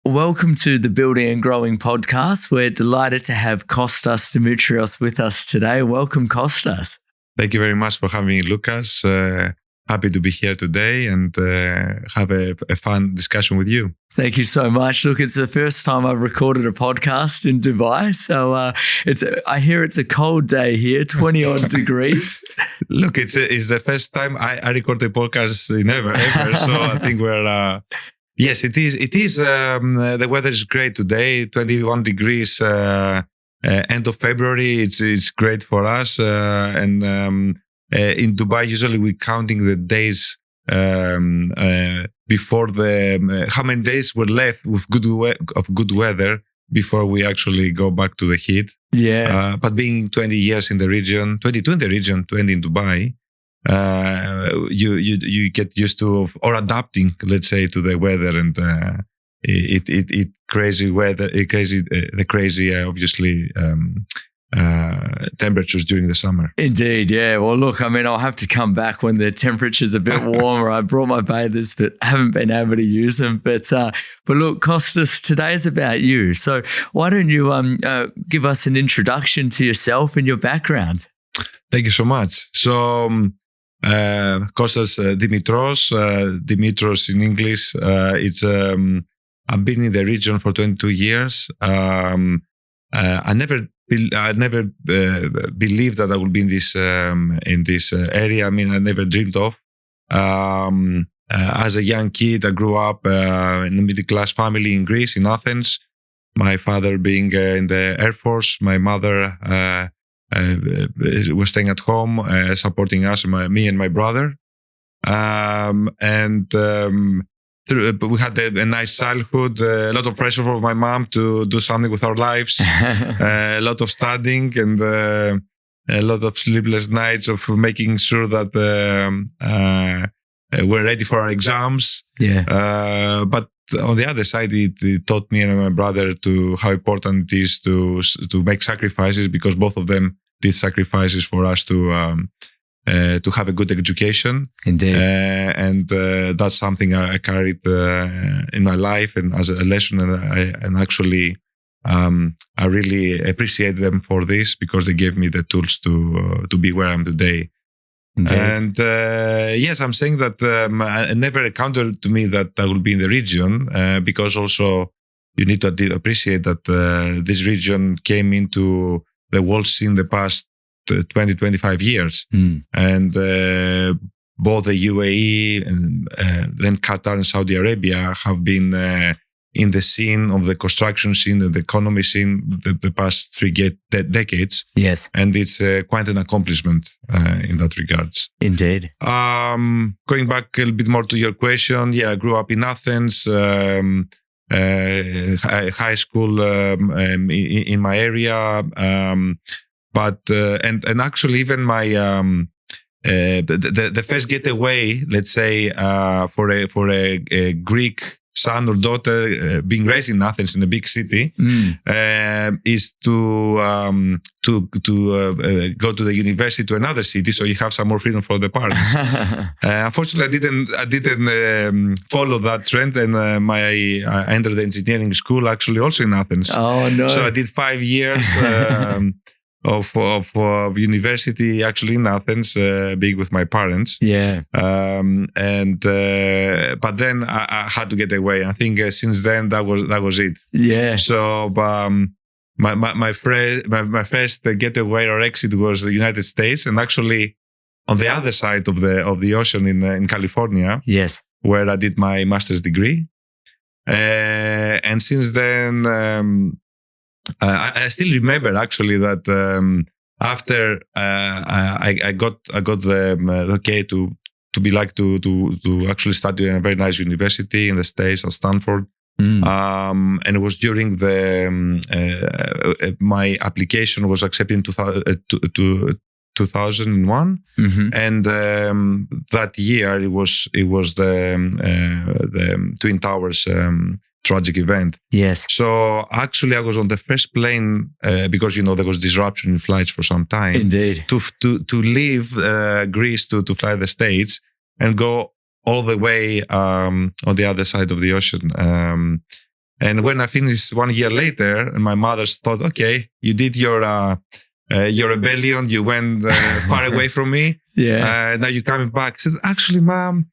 Welcome to the Building and Growing podcast. We're delighted to have Kostas Dimitros with us today. Welcome, Kostas. Thank you very much for having me, Lucas. Happy to be here today and have a fun discussion with you. Thank you so much. Look, it's the first time I've recorded a podcast in Dubai. So I hear it's a cold day here, 20 odd degrees. Look, it's the first time I record a podcast in ever. So I think we're... Yes, it is. The weather is great today. 21 degrees. End of February. It's great for us. And in Dubai, usually we're counting the days before how many days were left with good weather before we actually go back to the heat. Yeah. But being 20 years in the region, 22 in the region, 20 in Dubai. You get used to or adapting, let's say, to the weather and the crazy obviously temperatures during the summer. Indeed, yeah. Well, look, I mean, I'll have to come back when the temperature's a bit warmer. I brought my bathers, but haven't been able to use them. But look, Kostas, today is about you. So why don't you give us an introduction to yourself and your background? Thank you so much. So. Kostas Dimitros, Dimitros in English. I've been in the region for 22 years. I never believed that I would be in this area. I mean, I never dreamed of. As a young kid, I grew up in a middle-class family in Greece, in Athens. My father being in the Air Force, my mother was staying at home, supporting us, me and my brother. We had a nice childhood, a lot of pressure from my mom to do something with our lives, a lot of studying and a lot of sleepless nights of making sure that we're ready for our exams. Yeah. But on the other side, it taught me and my brother how important it is to make sacrifices, because both of them did sacrifices for us to have a good education. Indeed. And that's something I carried in my life and as a lesson. And actually, I really appreciate them for this, because they gave me the tools to be where I am today. Indeed. And yes, I'm saying that I never encountered to me that I will be in the region, because also you need to appreciate that this region came into the world scene the past 20, 25 years. And both the UAE and then Qatar and Saudi Arabia have been in the scene of the construction scene and the economy scene the past 3 decades. Yes. And it's quite an accomplishment in that regards. Indeed. Going back a little bit more to your question, yeah, I grew up in Athens, high school in my area, but actually even my the first getaway, let's say, for a Greek son or daughter being raised in Athens, in a big city, is to go to the university to another city, so you have some more freedom for the parents. Unfortunately, I didn't follow that trend, and I entered the engineering school actually also in Athens. Oh no! So I did 5 years. Of university actually in Athens, being with my parents. Yeah. But then I had to get away. I think since then that was it. Yeah. So my first getaway or exit was the United States, and actually on the other side of the ocean in California. Yes. Where I did my master's degree, and since then. I still remember actually that after I got the okay to be like to actually study in a very nice university in the States at Stanford, and it was during my application was accepted in 2001, and that year it was the Twin Towers tragic event. Yes. So actually, I was on the first plane because there was disruption in flights for some time. Indeed. To leave Greece to fly the States and go all the way on the other side of the ocean. And when I finished 1 year later, my mother thought, okay, you did your rebellion, you went far away from me. Yeah. Now you're coming back. I said, actually, Mom,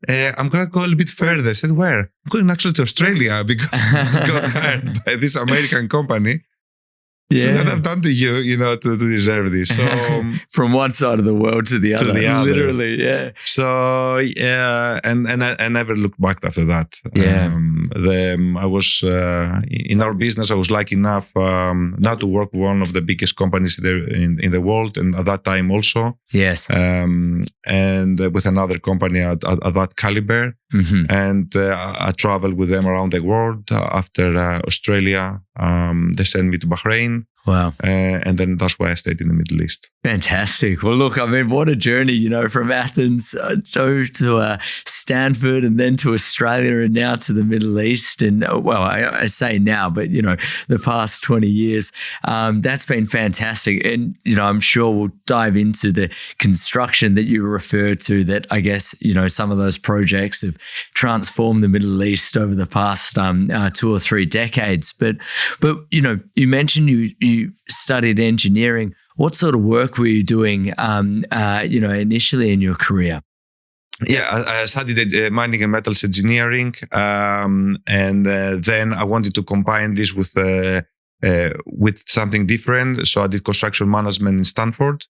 I'm going to go a little bit further. I said, where? I'm going actually to Australia because I just got hired by this American company. Yeah. So that I've done to you, to deserve this. So from one side of the world to the other, literally, yeah. So yeah, and I never looked back after that. Yeah. I was in our business. I was lucky enough now to work with one of the biggest companies in the world, and at that time also. Yes. And with another company at that caliber, and I traveled with them around the world. After Australia, they sent me to Bahrain. Wow. And then that's why I stayed in the Middle East. Fantastic. Well, look, I mean, what a journey, from Athens to Stanford and then to Australia and now to the Middle East. And well, I say now, but, the past 20 years, that's been fantastic. And, I'm sure we'll dive into the construction that you referred to that I guess, some of those projects have transformed the Middle East over the past 2 or 3 decades. But you mentioned you studied engineering. What sort of work were you doing, initially in your career? Yeah, I studied mining and metals engineering, and then I wanted to combine this with something different. So I did construction management in Stanford,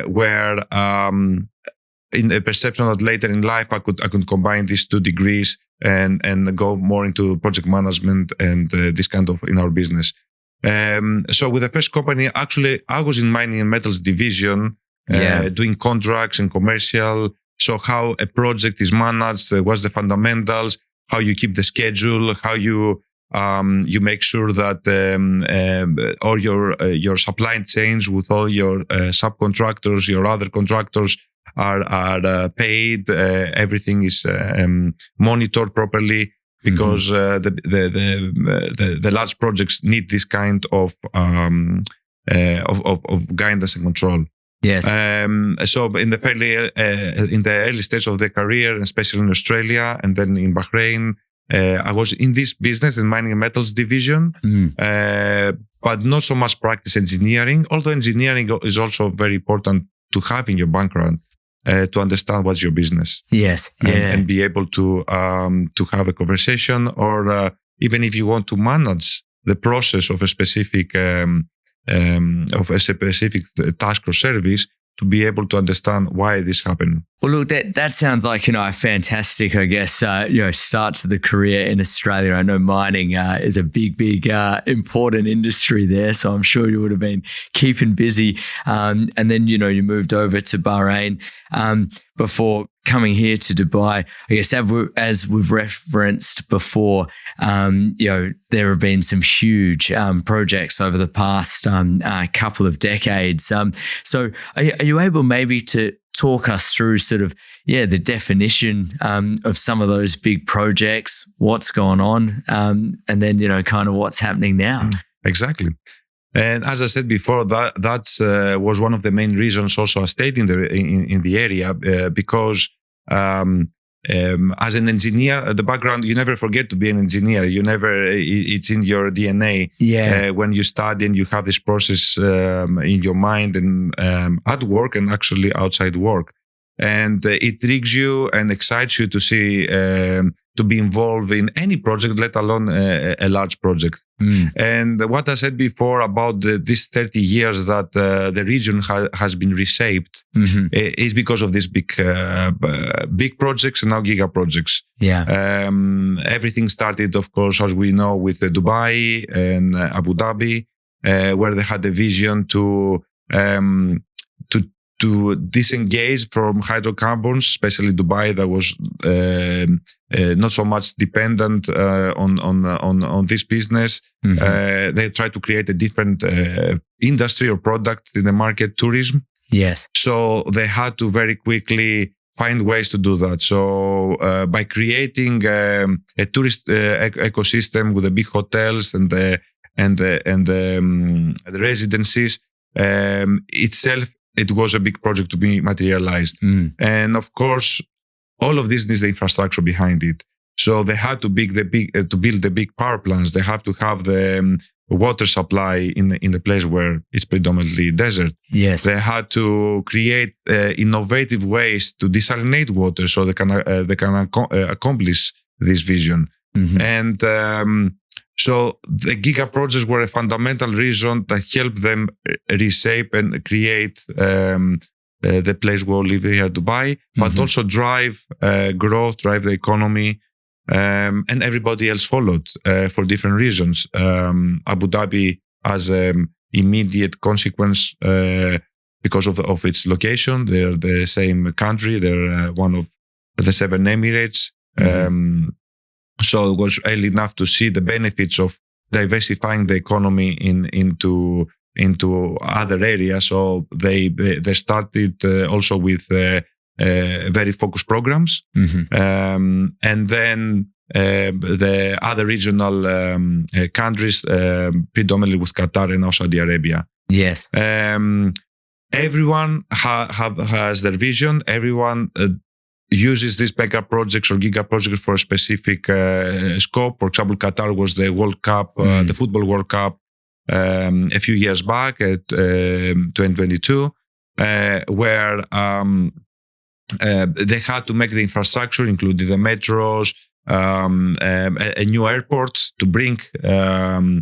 where in the perception that later in life I could combine these 2 degrees and go more into project management and this kind of in our business. So with the first company, actually, I was in mining and metals division, doing contracts and commercial. So how a project is managed, what's the fundamentals, how you keep the schedule, how you make sure that all your supply chains with all your subcontractors, your other contractors are paid. Everything is monitored properly. Because the large projects need this kind of guidance and control. Yes. So in the early stage of their career, especially in Australia and then in Bahrain, I was in this business, in mining and metals division, but not so much practice engineering. Although engineering is also very important to have in your background. To understand what's your business, yes, and be able to have a conversation, or even if you want to manage the process of a specific task or service, to be able to understand why this happened. Well, look, that sounds like, a fantastic, I guess, start to the career in Australia. I know mining is a big, important industry there. So I'm sure you would have been keeping busy. And then, you moved over to Bahrain before coming here to Dubai. I guess as we've referenced before, there have been some huge projects over the past couple of decades. So are you able maybe to talk us through sort of, the definition of some of those big projects, what's gone on, and then, kind of what's happening now? Exactly. And as I said before, that was one of the main reasons also I stayed in the area, because as an engineer, the background, you never forget to be an engineer. It's in your DNA. Yeah. When you study and you have this process in your mind and at work and actually outside work. And it intrigues you and excites you to see, to be involved in any project, let alone a large project. And what I said before about these 30 years that the region has been reshaped is because of these big projects and now giga projects. Yeah. Everything started, of course, as we know, with Dubai and Abu Dhabi, where they had a vision to disengage from hydrocarbons, especially Dubai, that was not so much dependent on this business. They tried to create a different industry or product in the market, tourism. Yes. So they had to very quickly find ways to do that. So by creating a tourist ecosystem with the big hotels and the residencies itself, it was a big project to be materialized. And of course, all of this needs the infrastructure behind it. So they had to build the big power plants. They have to have the water supply in the place where it's predominantly desert. Yes. They had to create innovative ways to desalinate water so they can accomplish this vision. Mm-hmm. And so the giga projects were a fundamental reason that helped them reshape and create the place we all live here, Dubai, but Mm-hmm. also drive growth, drive the economy. And everybody else followed for different reasons. Abu Dhabi as an immediate consequence because of its location. They're the same country. They're one of the 7 Emirates. Mm-hmm. So it was early enough to see the benefits of diversifying the economy into other areas. So they started also with very focused programs. Mm-hmm. And then the other regional countries, predominantly with Qatar and now Saudi Arabia. Yes. Everyone has their vision. Everyone uses these mega projects or giga projects for a specific scope. For example, Qatar was the World Cup, the Football World Cup, a few years back at 2022, where they had to make the infrastructure, including the metros, a new airport to bring the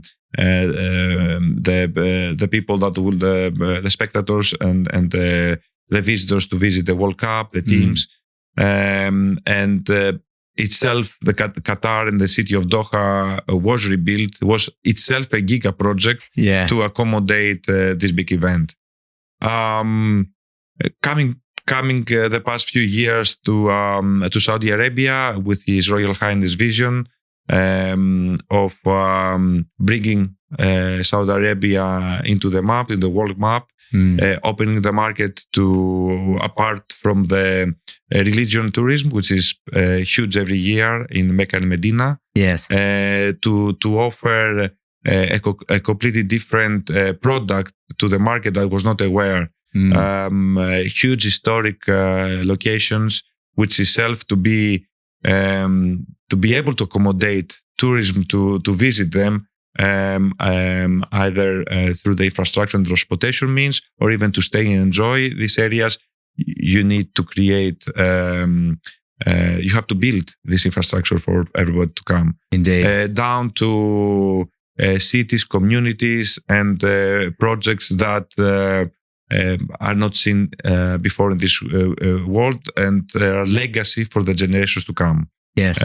people that will the spectators and the visitors to visit the World Cup, the teams, and itself the Qatar and the city of Doha was rebuilt. Was itself a giga project to accommodate this big event. Coming the past few years to Saudi Arabia with His Royal Highness vision of bringing Saudi Arabia into the map, in the world map, opening the market to, apart from the religion tourism, which is huge every year in Mecca and Medina, yes, to offer a completely different product to the market that was not aware. Huge historic locations, which itself to be able to accommodate tourism to visit them, either through the infrastructure and transportation means, or even to stay and enjoy these areas. You need to create. You have to build this infrastructure for everybody to come. Indeed, down to cities, communities, and projects that. Are not seen before in this world, and are legacy for the generations to come. Yes.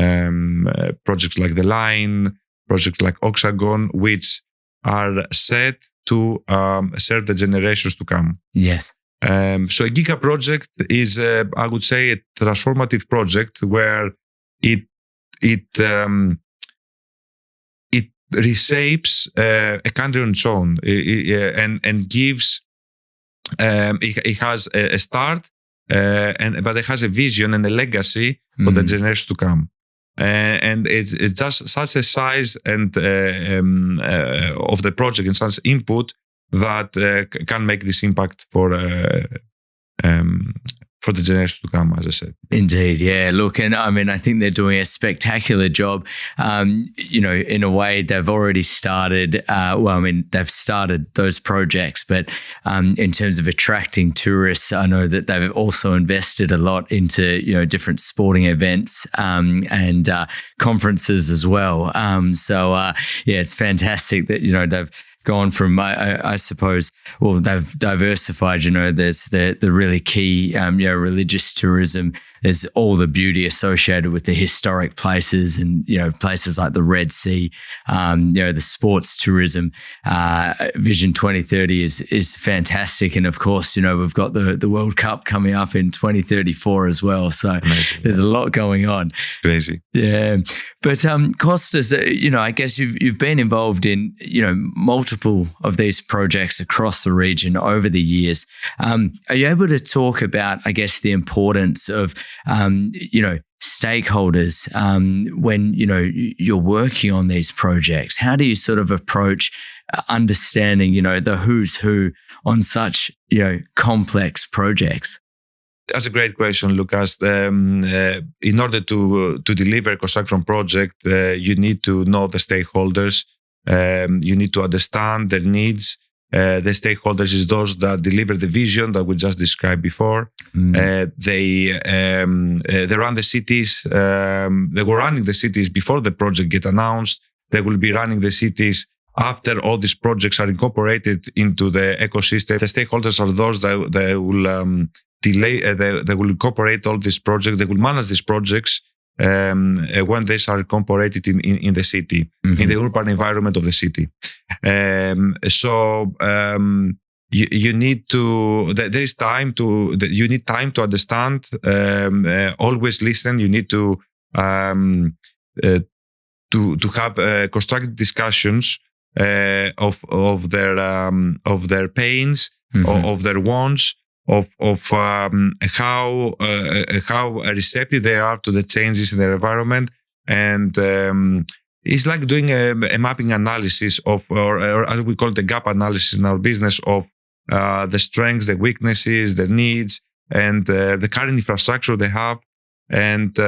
Projects like the Line, projects like Oxagon, which are set to serve the generations to come. Yes. So a giga project is, I would say, a transformative project where it reshapes a country on its own and gives. It has a start, but it has a vision and a legacy for the generations to come. And it's just such a size and of the project and such input that can make this impact for the generations to come, as I said. Indeed, yeah. Look, and I mean, I think they're doing a spectacular job. In a way, they've already started. They've started those projects, but in terms of attracting tourists, I know that they've also invested a lot into different sporting events and conferences as well. It's fantastic that they've gone from, I suppose, well, they've diversified. There's the really key, religious tourism. There's all the beauty associated with the historic places and, places like the Red Sea, the sports tourism. Vision 2030 is fantastic. And of course, we've got the World Cup coming up in 2034 as well. So amazing. There's a lot going on. Crazy. Yeah. But Kostas, I guess you've been involved in, multiple of these projects across the region over the years. Are you able to talk about, I guess, the importance of, stakeholders when, you're working on these projects? How do you sort of approach understanding, the who's who on such, complex projects? That's a great question, Lucas. In order to deliver a construction project, you need to know the stakeholders. You need to understand their needs. The stakeholders is those that deliver the vision that we just described before. They run the cities. They were running the cities before the project get announced. They will be running the cities after all these projects are incorporated into the ecosystem. The stakeholders are those that will they will incorporate all these projects. They will manage these projects when they are incorporated in the city, in the urban environment of the city. You need to. There is time to. You need time to understand. Always listen. You need to have constructive discussions of their pains, of their wants, of how receptive they are to the changes in their environment, and it's like doing a mapping analysis of, or as we call it, a gap analysis in our business of the strengths, the weaknesses, the needs, and the current infrastructure they have, and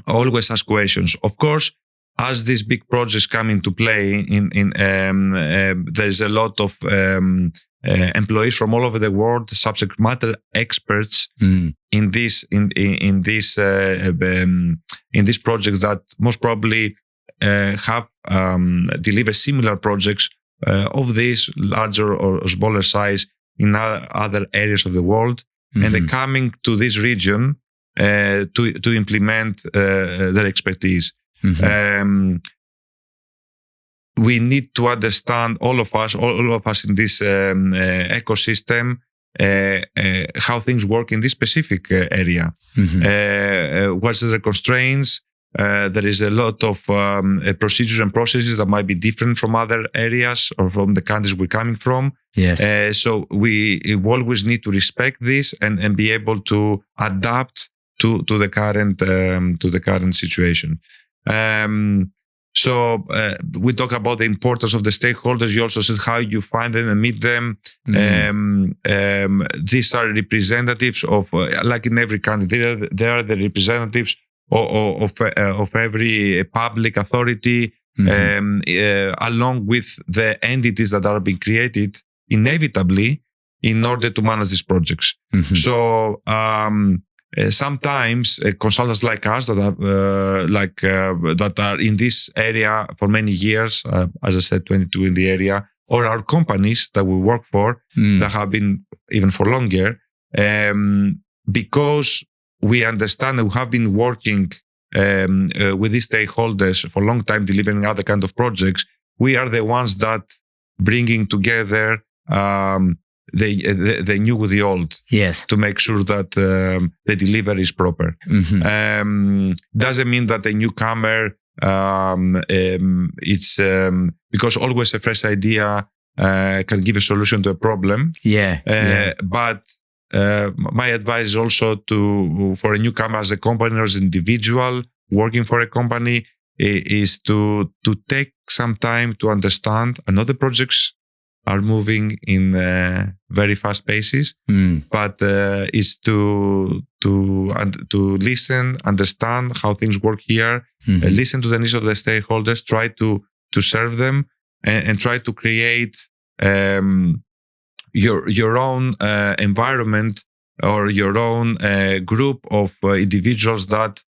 always ask questions. Of course, as these big projects come into play, there's a lot of employees from all over the world, subject matter experts in these projects that most probably have delivered similar projects of this larger or smaller size in other areas of the world, and they're coming to this region to implement their expertise. We need to understand, all of us in this ecosystem, how things work in this specific area. What's the constraints? There is a lot of procedures and processes that might be different from other areas or from the countries we're coming from. Yes. So we always need to respect this and be able to adapt to the current situation. So we talk about the importance of the stakeholders. You also said how you find them and meet them. These are representatives of, like in every country, they are the representatives of every public authority, along with the entities that are being created inevitably in order to manage these projects. So sometimes consultants like us that are in this area for many years, as I said, 22 in the area, or our companies that we work for that have been even for longer, because we understand and we have been working with these stakeholders for a long time, delivering other kind of projects. We are the ones that bringing together the new with the old, yes, to make sure that the delivery is proper. Doesn't mean that a newcomer, it's because always a fresh idea can give a solution to a problem. But my advice is also for a newcomer as a company or as an individual working for a company is to take some time to understand. I know the projects are moving in very fast paces, but is to listen, understand how things work here, listen to the needs of the stakeholders, try to serve them, and try to create your own environment or your own group of individuals that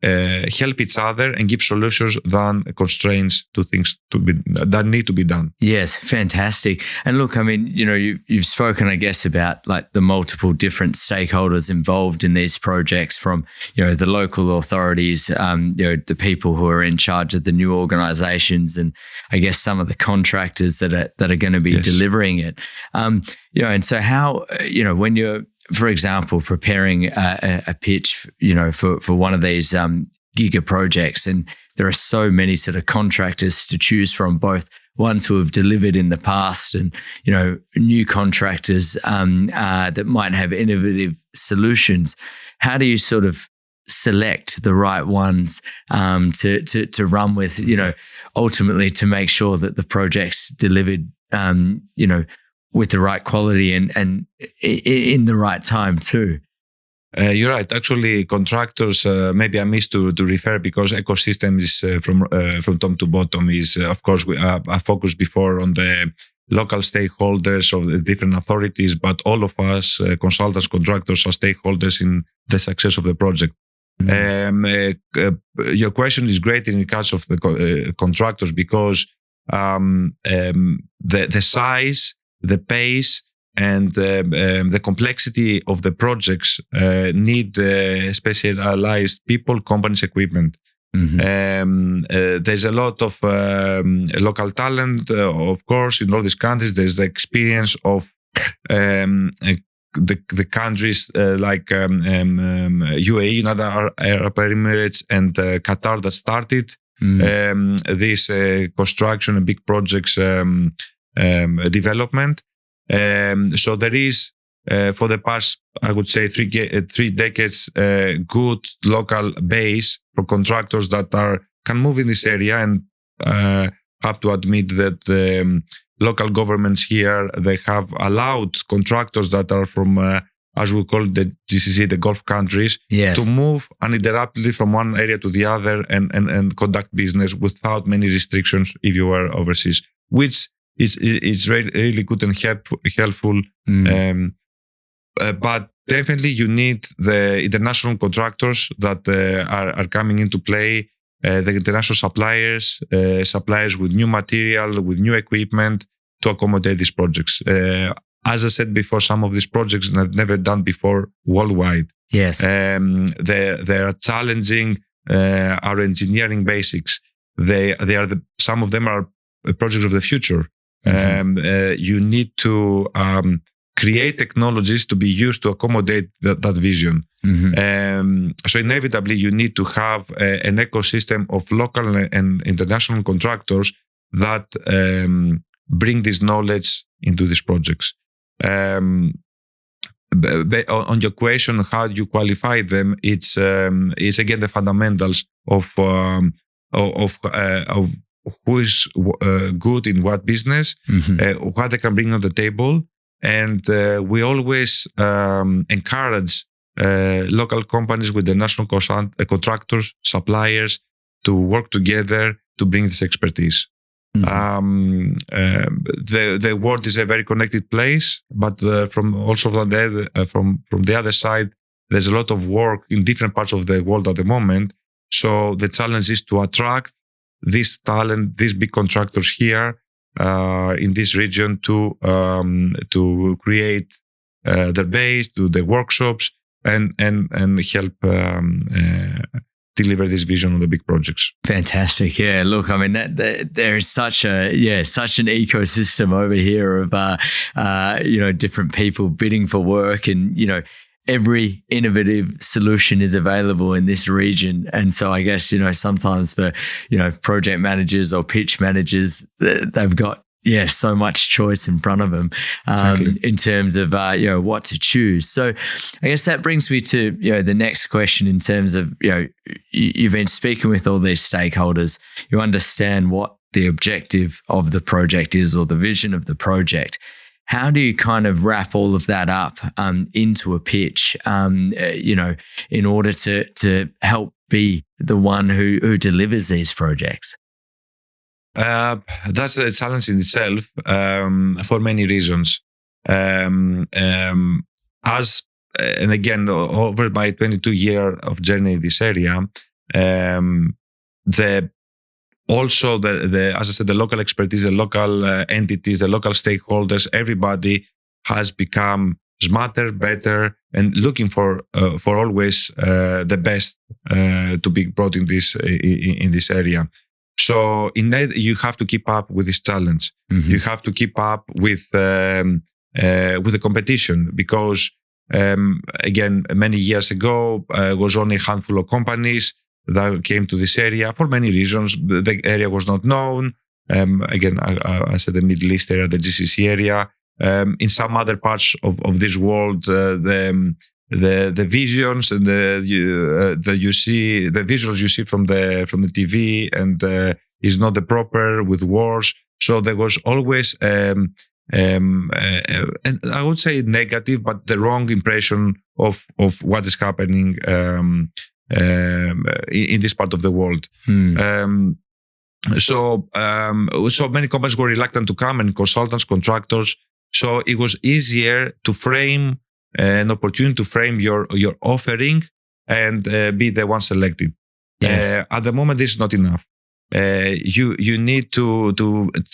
help each other and give solutions than constraints to things that need to be done. Yes, fantastic. And look, I mean, you've spoken, I guess, about like the multiple different stakeholders involved in these projects, from the local authorities, the people who are in charge of the new organizations, and I guess some of the contractors that are going to be delivering it. And so how when you're, for example, preparing a pitch, for one of these giga projects, and there are so many sort of contractors to choose from, both ones who have delivered in the past and new contractors that might have innovative solutions. How do you sort of select the right ones to run with? Ultimately to make sure that the project's delivered, with the right quality and in the right time too. You're right. Actually, contractors, maybe I missed to refer, because ecosystem is from top to bottom is, of course, I focused before on the local stakeholders of the different authorities, but all of us, consultants, contractors, are stakeholders in the success of the project. Your question is great in regards of the contractors, because the size, the pace, and the complexity of the projects need specialized people, companies, equipment. There's a lot of local talent, of course, in all these countries. There's the experience of the countries like UAE, other Arab Emirates, and Qatar that started this construction and big projects development. So there is, for the past, I would say, 3 decades, good local base for contractors that can move in this area, and have to admit that local governments here, they have allowed contractors that are from, as we call the GCC, the Gulf countries, to move uninterruptedly from one area to the other and conduct business without many restrictions if you are overseas, which is really good and helpful. But definitely you need the international contractors that are coming into play, the international suppliers with new material, with new equipment to accommodate these projects. As I said before, some of these projects I've never done before worldwide. Yes. They are challenging our engineering basics. Some of them are projects of the future. You need to create technologies to be used to accommodate that vision. So inevitably, you need to have an ecosystem of local and international contractors that bring this knowledge into these projects. On your question, how do you qualify them? It's again the fundamentals of who is good in what business, what they can bring on the table. And we always encourage local companies with the national contractors, suppliers, to work together to bring this expertise. The world is a very connected place, but from the other side, there's a lot of work in different parts of the world at the moment. So the challenge is to attract this talent, these big contractors here in this region to create their base, do the workshops, and help deliver this vision on the big projects. Fantastic. Yeah. Look, I mean, there is such an ecosystem over here of different people bidding for work, and every innovative solution is available in this region. And so I guess, sometimes for, project managers or pitch managers, they've got, so much choice in front of them in terms of, what to choose. So I guess that brings me to, the next question in terms of, you've been speaking with all these stakeholders, you understand what the objective of the project is or the vision of the project. How do you kind of wrap all of that up into a pitch, in order to help be the one who delivers these projects? That's a challenge in itself for many reasons. And again, over my 22 year of journey in this area, Also, as I said, the local expertise, the local entities, the local stakeholders, everybody has become smarter, better, and looking for always the best to be brought in this area. So, in that, you have to keep up with this challenge. Mm-hmm. You have to keep up with the competition, because again, many years ago, was only a handful of companies that came to this area for many reasons. The area was not known. Again, I said the Middle East area, the GCC area. In some other parts of this world, the visions and the visuals you see from the TV and is not the proper, with wars. So there was always and I would say negative, but the wrong impression of what is happening in this part of the world. So many companies were reluctant to come, and consultants, contractors. So it was easier to frame an opportunity to frame your offering and be the one selected. Yes. At the moment, this is not enough. You need to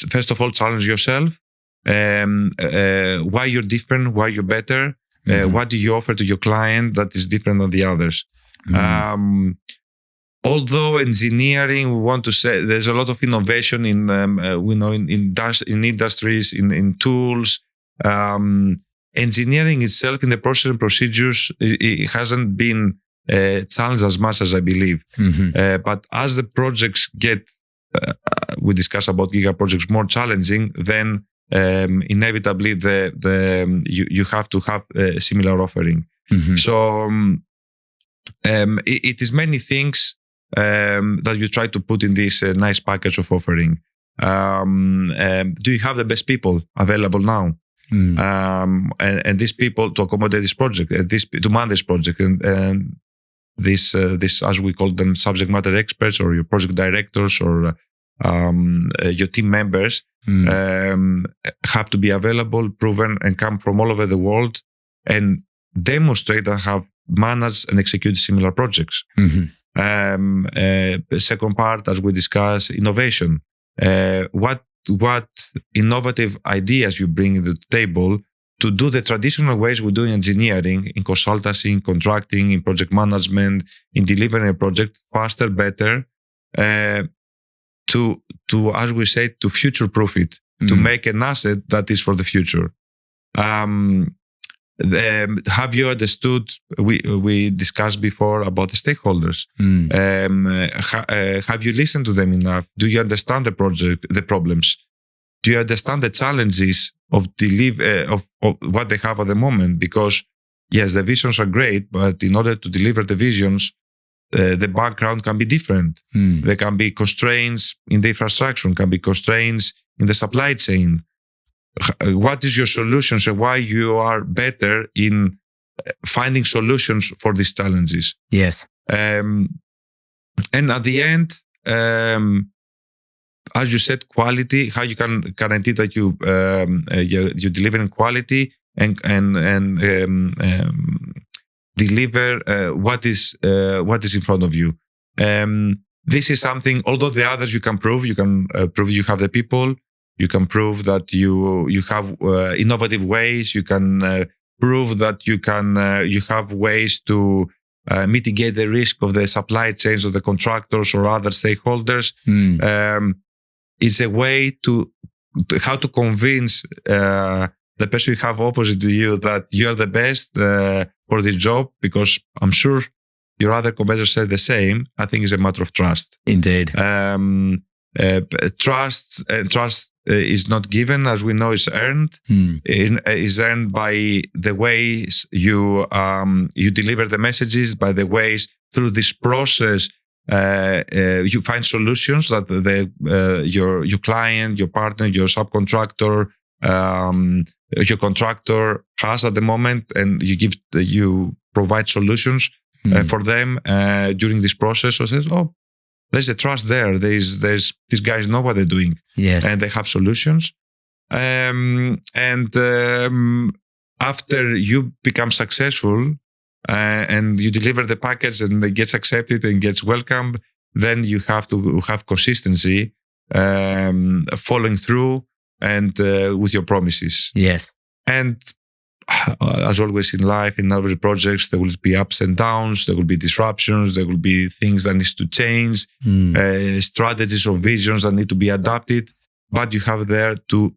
first of all challenge yourself. Why you're different, why you're better, what do you offer to your client that is different than the others. Although engineering, we want to say there's a lot of innovation in industries, in tools. Engineering itself, in the process and procedures, it hasn't been challenged as much as I believe. But as the projects get, we discuss about giga projects, more challenging, then inevitably you have to have a similar offering. So it is many things that you try to put in this nice package of offering. Do you have the best people available now? And these people to accommodate this project, to man this project, and this as we call them, subject matter experts, or your project directors, or your team members have to be available, proven, and come from all over the world and demonstrate that have managed and executed similar projects. Second part, as we discuss, innovation. What innovative ideas you bring to the table to do the traditional ways we do engineering, in consultancy, in contracting, in project management, in delivering a project faster, better, to as we say, to future-proof it, to make an asset that is for the future. Have you understood? We discussed before about the stakeholders. Have you listened to them enough? Do you understand the project, the problems? Do you understand the challenges of what they have at the moment? Because yes, the visions are great, but in order to deliver the visions, the background can be different. There can be constraints in the infrastructure, can be constraints in the supply chain. What is your solutions, and why you are better in finding solutions for these challenges? Yes. And at the end, as you said, quality. How you can guarantee that you deliver in quality and deliver what is in front of you. This is something. Although the others you can prove you have the people. You can prove that you have innovative ways. You can prove that you have ways to mitigate the risk of the supply chains of the contractors or other stakeholders. It's a way to how to convince the person you have opposite to you that you are the best for this job, because I'm sure your other competitors say the same. I think it's a matter of trust. Indeed. Trust is not given, as we know, is earned. Is earned by the ways you deliver the messages, by the ways through this process you find solutions that your client, your partner, your subcontractor, your contractor has at the moment, and you provide solutions for them during this process. So says, oh, there's a trust there. There's these guys know what they're doing. Yes. And they have solutions. After you become successful and you deliver the package and it gets accepted and gets welcomed, then you have to have consistency, following through and with your promises. Yes. And as always in life, in every project, there will be ups and downs, there will be disruptions, there will be things that need to change, strategies or visions that need to be adapted. But you have there to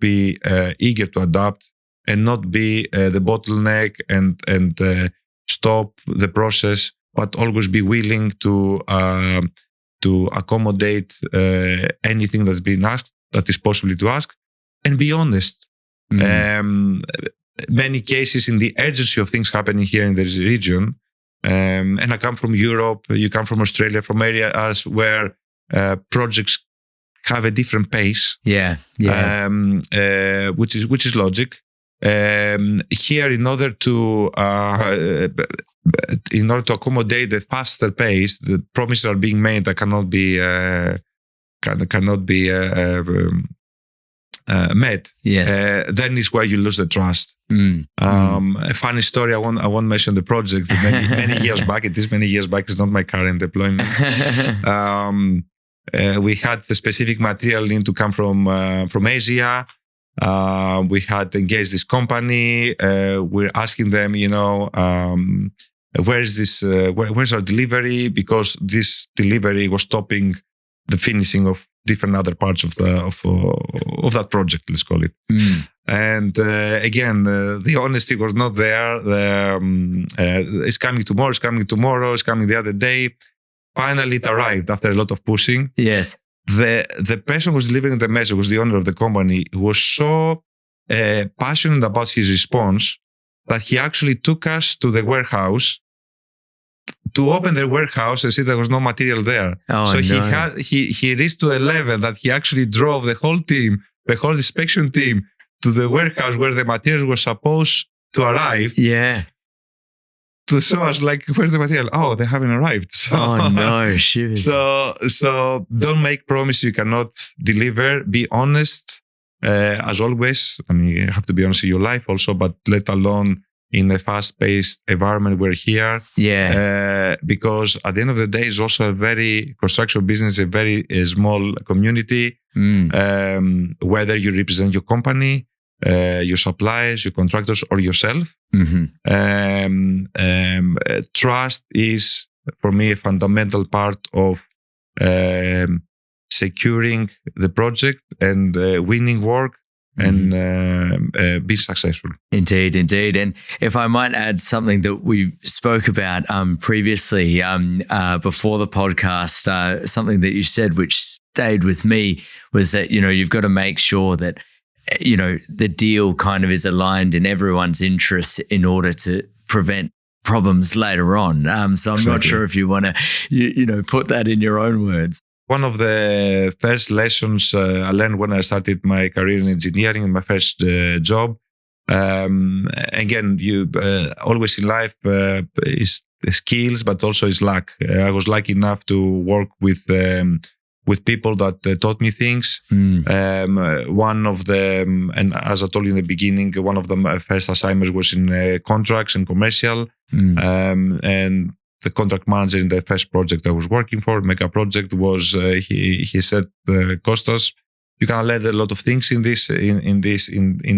be eager to adapt and not be the bottleneck and stop the process, but always be willing to accommodate anything that's been asked, that is possibly to ask, and be honest. Many cases in the urgency of things happening here in this region, and I come from Europe, you come from Australia, from areas where projects have a different pace. Yeah. Which is logic. Here, in order to accommodate the faster pace, the promises are being made that cannot be met. Yes. Then is where you lose the trust. A funny story. I won't mention the project. Many years back. It is many years back. It's not my current deployment. We had the specific material need to come from Asia. We had engaged this company. We're asking them, where is this? Where's our delivery? Because this delivery was stopping the finishing of different other parts of that project. Let's call it. And again, the honesty was not there. It's coming tomorrow. It's coming tomorrow. It's coming the other day. Finally, it arrived after a lot of pushing. Yes. The person who was delivering the message was the owner of the company, who was so passionate about his response that he actually took us to the warehouse to open the warehouse and see there was no material there. He reached to a level that he actually drove the whole inspection team to the warehouse where the materials were supposed to arrive. Yeah. To show us, where's the material? Oh, they haven't arrived. Shivers. So don't make promises you cannot deliver. Be honest, as always. I mean, you have to be honest in your life also, but let alone in a fast-paced environment we're here. Yeah. Because at the end of the day, it's also a very construction business, a very small community. Whether you represent your company, your suppliers, your contractors, or yourself. Trust is, for me, a fundamental part of securing the project and winning work and be successful. Indeed. And if I might add something that we spoke about previously before the podcast, something that you said which stayed with me was that, you've got to make sure that the deal kind of is aligned in everyone's interests in order to prevent problems later on. So I'm not sure if you want to, put that in your own words. One of the first lessons I learned when I started my career in engineering, in my first job, again, you always in life is skills, but also is luck. I was lucky enough to work with people that taught me things. One of them, and as I told you in the beginning, one of the first assignments was in contracts and commercial. And the contract manager in the first project I was working for, mega project, was he said, Kostas, you can learn a lot of things in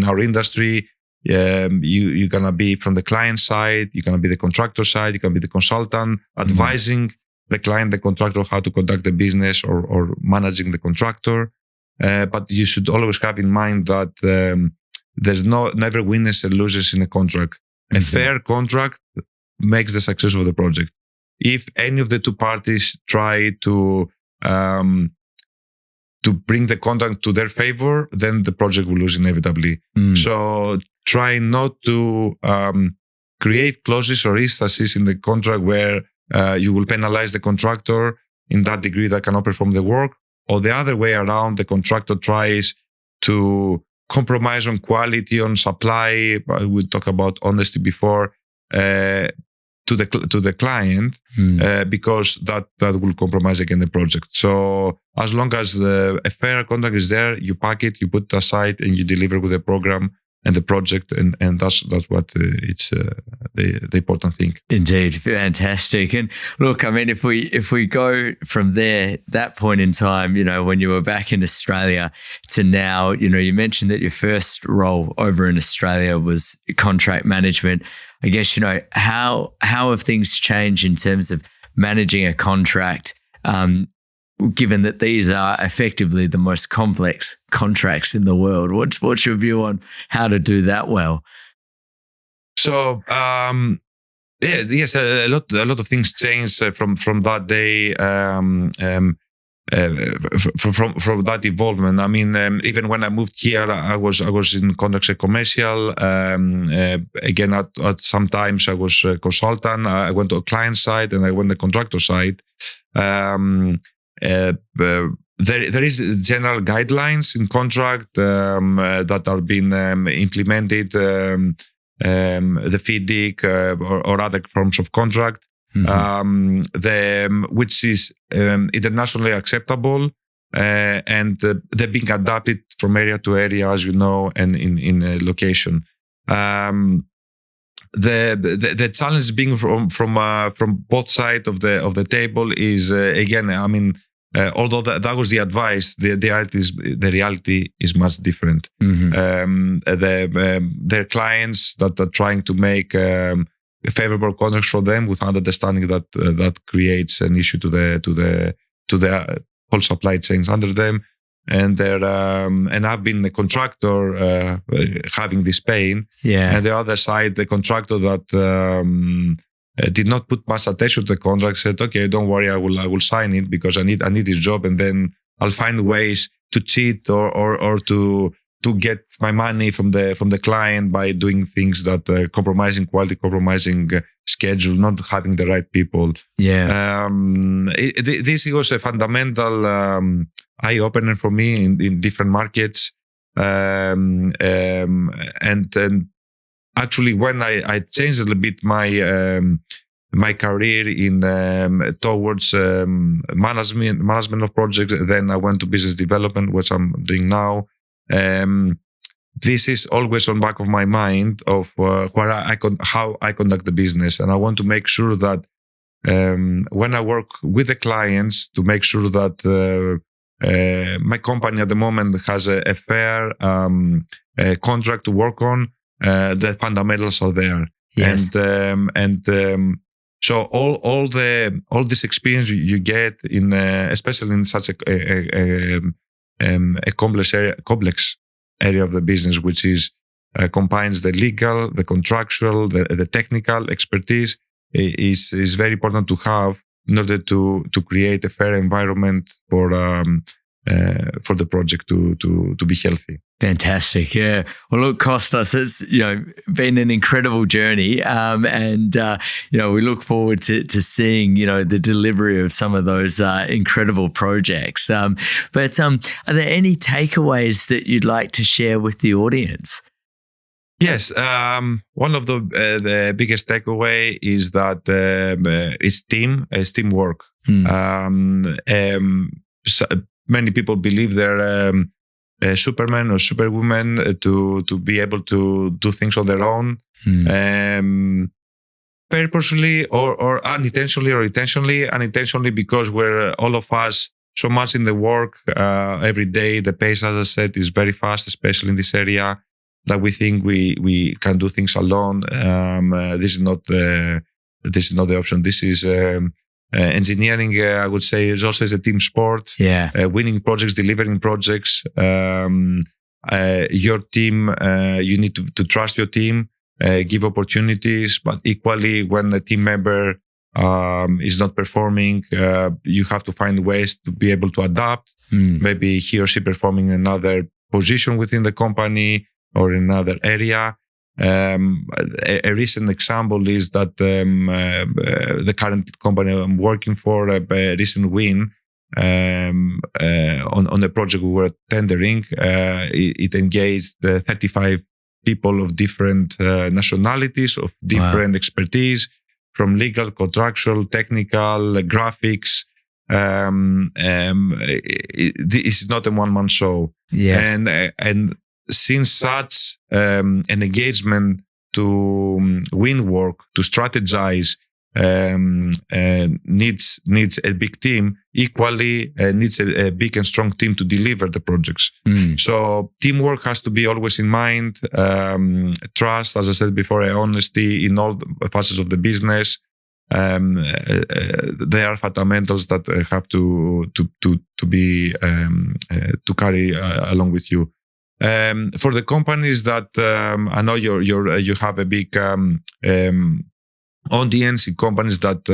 our industry. You're gonna be from the client side, you're gonna be the contractor side, you can be the consultant, advising the client, the contractor, how to conduct the business or managing the contractor. But you should always have in mind that there's never winners and losers in a contract. A fair contract makes the success of the project. If any of the two parties try to bring the contract to their favor, then the project will lose inevitably. So try not to create clauses or instances in the contract where you will penalize the contractor in that degree that cannot perform the work, or the other way around, the contractor tries to compromise on quality, on supply. We talked about honesty before, to the client, because that will compromise again the project. So as long as a fair contract is there, you pack it, you put it aside, and you deliver with the program and the project, and that's what it's the important thing. Indeed, fantastic. And look, I mean, if we go from there, that point in time, when you were back in Australia to now, you mentioned that your first role over in Australia was contract management. I guess, how have things changed in terms of managing a contract, given that these are effectively the most complex contracts in the world? What's your view on how to do that well? So, yes, a lot of things changed from that day, from that involvement. I mean, even when I moved here, I was in contracts and commercial. Again, at sometimes I was a consultant. I went to a client side and I went to the contractor side. there is general guidelines in contract that are being implemented, the FIDIC or other forms of contract, which is internationally acceptable, and they're being adapted from area to area, as you know, and in location. The challenge being from both sides of the table is again, I mean, although that was the advice, the reality is much different. Their clients that are trying to make favorable contracts for them with understanding that creates an issue to the whole supply chains under them, and I've been a contractor having this pain. Yeah. And the other side, the contractor that did not put much attention to the contract said, "Okay, don't worry, I will sign it because I need this job, and then I'll find ways to cheat or to get my money from the client by doing things that compromising quality, compromising schedule, not having the right people." Yeah. This was a fundamental eye opener for me in different markets, and actually, when I changed a little bit my career in towards management of projects, then I went to business development, which I'm doing now. This is always on back of my mind of how I conduct the business, and I want to make sure that when I work with the clients, to make sure that my company at the moment has a fair contract to work on. The fundamentals are there. Yes. So all this experience you get in especially in such a complex area of the business, which is combines the legal, the contractual, the technical expertise, is very important to have in order to create a fair environment for the project to be healthy. Fantastic. Yeah. Well, look, Kostas, it's, been an incredible journey. And we look forward to seeing, the delivery of some of those incredible projects. But are there any takeaways that you'd like to share with the audience? Yes. One of the biggest takeaway is that it's teamwork. Many people believe they're Superman or Superwoman to be able to do things on their own, purposely or unintentionally or intentionally, because we're all of us so much in the work every day. The pace, as I said, is very fast, especially in this area, that we think we can do things alone. This is not the option. This is engineering, I would say, is also a team sport. Yeah. Winning projects, delivering projects. Your team, you need to trust your team, give opportunities, but equally when a team member is not performing, you have to find ways to be able to adapt. Maybe he or she performing in another position within the company or in another area. A recent example is that the current company I'm working for, a recent win on a project we were tendering. It engaged 35 people of different nationalities, of different expertise, from legal, contractual, technical, graphics. This is not a one-man show. Yes. And since such an engagement to win work, to strategize, needs a big team, equally needs a big and strong team to deliver the projects. So teamwork has to be always in mind. Trust, as I said before, honesty in all facets of the business. They are fundamentals that have to be to carry along with you. For the companies that I know you have a big audience in companies that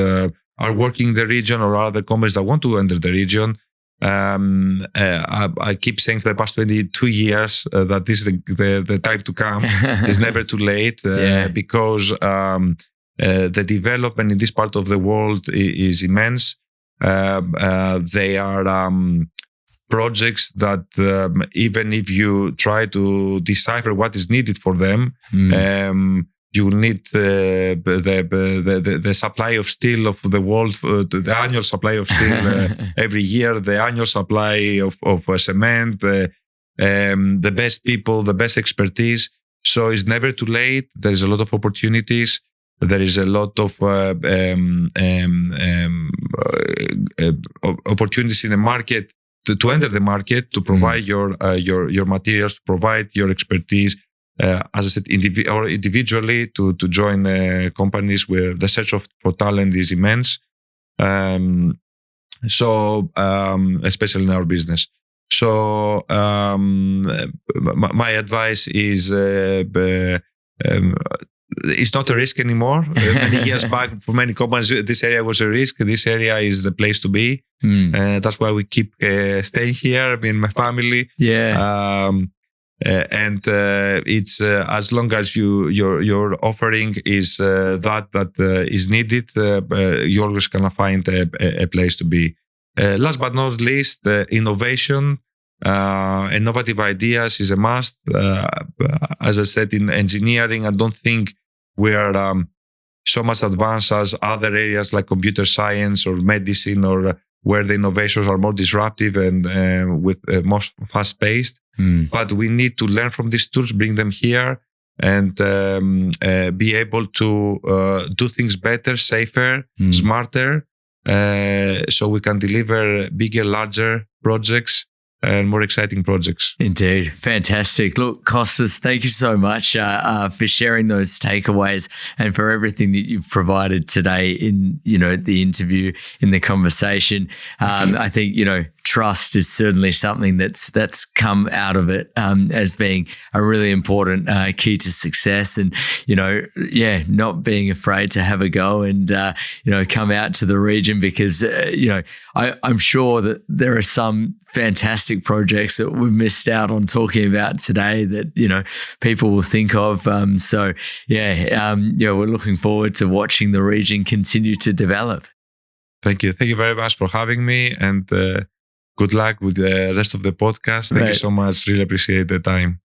are working in the region or other companies that want to enter the region. I keep saying for the past 22 years that this is the time to come. It's never too late because the development in this part of the world is immense. They are projects that even if you try to decipher what is needed for them, you will need the supply of steel of the world, the annual supply of steel every year, the annual supply of cement, the best people, the best expertise. So it's never too late. There is a lot of opportunities. There is a lot of opportunities in the market to enter the market, to provide your materials, to provide your expertise. As I said, individually to join companies where the search for talent is immense. Especially in our business. So my advice is it's not a risk anymore. Many years back, for many companies, this area was a risk. This area is the place to be. That's why we keep staying here. I mean, my family. Yeah. And it's as long as your offering is that is needed, you're always gonna find a place to be. Last but not least, innovation, innovative ideas is a must. As I said, in engineering, I don't think we are so much advanced as other areas like computer science or medicine, or where the innovations are more disruptive and with more fast-paced. But we need to learn from these tools, bring them here, and be able to do things better, safer, smarter, so we can deliver bigger, larger projects and more exciting projects. Indeed. Fantastic. Look, Kostas, thank you so much for sharing those takeaways and for everything that you've provided today in, the interview, in the conversation. I think, trust is certainly something that's come out of it as being a really important key to success, and not being afraid to have a go and come out to the region, because I'm sure that there are some fantastic projects that we've missed out on talking about today that people will think of. We're looking forward to watching the region continue to develop. Thank you very much for having me, and good luck with the rest of the podcast. Thank you so much. Really appreciate the time.